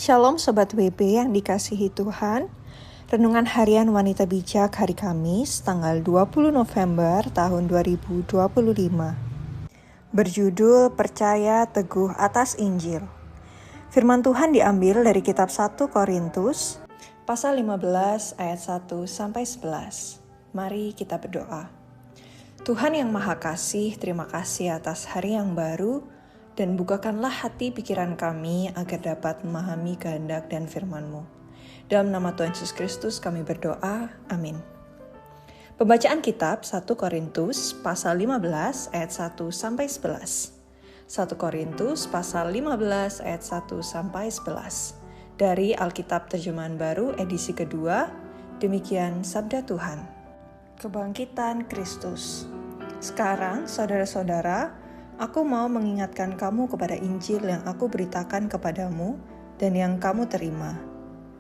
Shalom Sobat WB yang dikasihi Tuhan. Renungan Harian Wanita Bijak hari Kamis, tanggal 20 November tahun 2025. Berjudul Percaya Teguh Atas Injil. Firman Tuhan diambil dari kitab 1 Korintus, pasal 15 ayat 1-11. Mari kita berdoa. Tuhan yang Maha Kasih, terima kasih atas hari yang baru, dan bukakanlah hati pikiran kami agar dapat memahami kehendak dan firman-Mu. Dalam nama Tuhan Yesus Kristus kami berdoa, amin. Pembacaan kitab 1 Korintus pasal 15 ayat 1-11. 1 Korintus pasal 15 ayat 1-11. Dari Alkitab Terjemahan Baru edisi kedua, demikian sabda Tuhan. Kebangkitan Kristus. Sekarang saudara-saudara, aku mau mengingatkan kamu kepada Injil yang aku beritakan kepadamu dan yang kamu terima,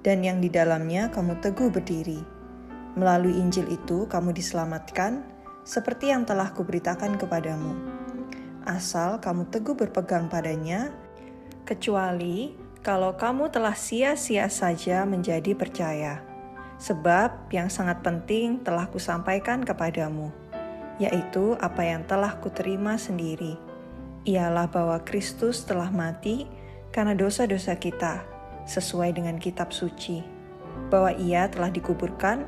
dan yang di dalamnya kamu teguh berdiri. Melalui Injil itu kamu diselamatkan, seperti yang telah kuberitakan kepadamu. Asal kamu teguh berpegang padanya, kecuali kalau kamu telah sia-sia saja menjadi percaya. Sebab yang sangat penting telah kusampaikan kepadamu, yaitu apa yang telah kuterima sendiri, ialah bahwa Kristus telah mati karena dosa-dosa kita, sesuai dengan kitab suci, bahwa Ia telah dikuburkan,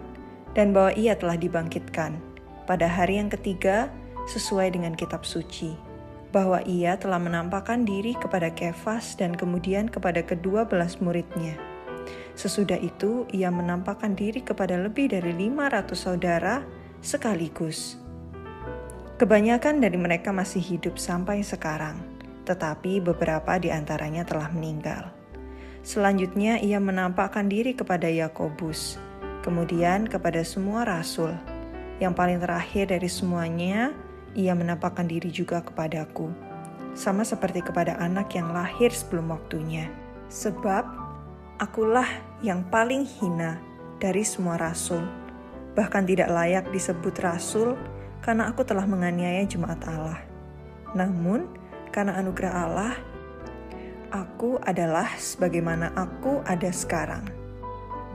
dan bahwa Ia telah dibangkitkan pada hari yang ketiga, sesuai dengan kitab suci, bahwa Ia telah menampakkan diri kepada Kefas dan kemudian kepada ke-12 murid-Nya. Sesudah itu, Ia menampakkan diri kepada lebih dari 500 saudara sekaligus. Kebanyakan dari mereka masih hidup sampai sekarang, tetapi beberapa di antaranya telah meninggal. Selanjutnya ia menampakkan diri kepada Yakobus, kemudian kepada semua rasul. Yang paling terakhir dari semuanya, ia menampakkan diri juga kepadaku, sama seperti kepada anak yang lahir sebelum waktunya. Sebab akulah yang paling hina dari semua rasul, bahkan tidak layak disebut rasul, karena aku telah menganiaya jemaat Allah. Namun, karena anugerah Allah, aku adalah sebagaimana aku ada sekarang.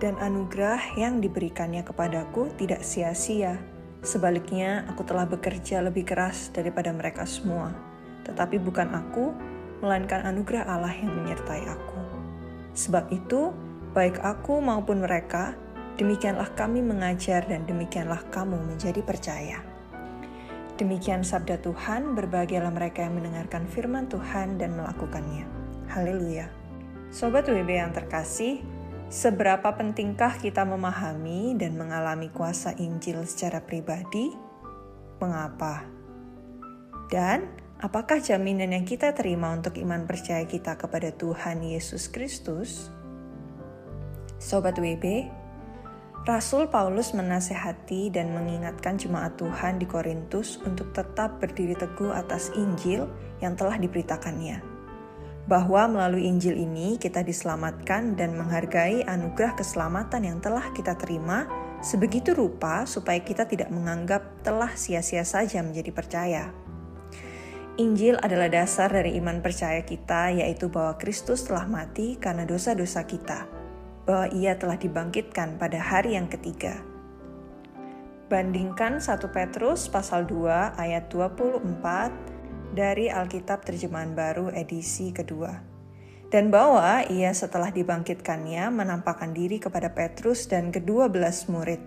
Dan anugerah yang diberikannya kepadaku tidak sia-sia. Sebaliknya, aku telah bekerja lebih keras daripada mereka semua. Tetapi bukan aku, melainkan anugerah Allah yang menyertai aku. Sebab itu, baik aku maupun mereka, demikianlah kami mengajar dan demikianlah kamu menjadi percaya. Demikian sabda Tuhan, berbahagialah mereka yang mendengarkan firman Tuhan dan melakukannya. Haleluya. Sobat WB yang terkasih, seberapa pentingkah kita memahami dan mengalami kuasa Injil secara pribadi? Mengapa? Dan apakah jaminan yang kita terima untuk iman percaya kita kepada Tuhan Yesus Kristus? Sobat WB, Rasul Paulus menasehati dan mengingatkan jemaat Tuhan di Korintus untuk tetap berdiri teguh atas Injil yang telah diberitakannya. Bahwa melalui Injil ini kita diselamatkan dan menghargai anugerah keselamatan yang telah kita terima sebegitu rupa supaya kita tidak menganggap telah sia-sia saja menjadi percaya. Injil adalah dasar dari iman percaya kita, yaitu bahwa Kristus telah mati karena dosa-dosa kita, bahwa Ia telah dibangkitkan pada hari yang ketiga. Bandingkan 1 Petrus pasal 2 ayat 24 dari Alkitab Terjemahan Baru edisi kedua. Dan bahwa Ia setelah dibangkitkannya menampakkan diri kepada Petrus dan ke-12 murid.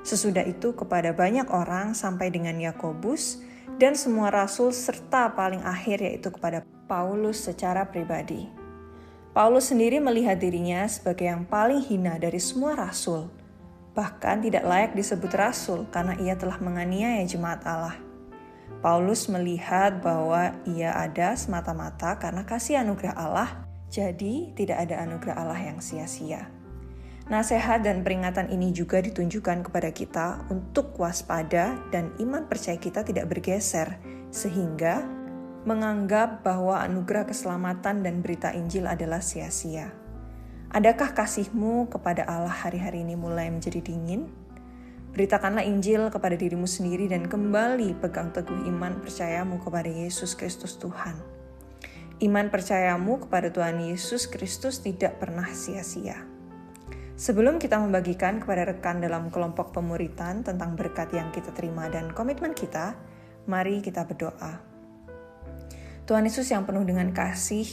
Sesudah itu kepada banyak orang sampai dengan Yakobus dan semua rasul serta paling akhir yaitu kepada Paulus secara pribadi. Paulus sendiri melihat dirinya sebagai yang paling hina dari semua rasul, bahkan tidak layak disebut rasul karena ia telah menganiaya jemaat Allah. Paulus melihat bahwa ia ada semata-mata karena kasih anugerah Allah, jadi tidak ada anugerah Allah yang sia-sia. Nasihat dan peringatan ini juga ditunjukkan kepada kita untuk waspada dan iman percaya kita tidak bergeser, sehingga menganggap bahwa anugerah keselamatan dan berita Injil adalah sia-sia. Adakah kasihmu kepada Allah hari-hari ini mulai menjadi dingin? Beritakanlah Injil kepada dirimu sendiri dan kembali pegang teguh iman percayamu kepada Yesus Kristus Tuhan. Iman percayamu kepada Tuhan Yesus Kristus tidak pernah sia-sia. Sebelum kita membagikan kepada rekan dalam kelompok pemuritan tentang berkat yang kita terima dan komitmen kita, mari kita berdoa. Tuhan Yesus yang penuh dengan kasih,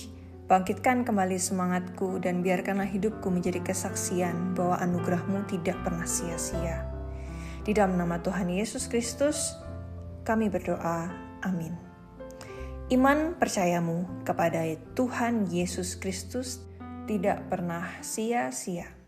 bangkitkan kembali semangatku dan biarkanlah hidupku menjadi kesaksian bahwa anugerah-Mu tidak pernah sia-sia. Di dalam nama Tuhan Yesus Kristus, kami berdoa. Amin. Iman percayamu kepada Tuhan Yesus Kristus tidak pernah sia-sia.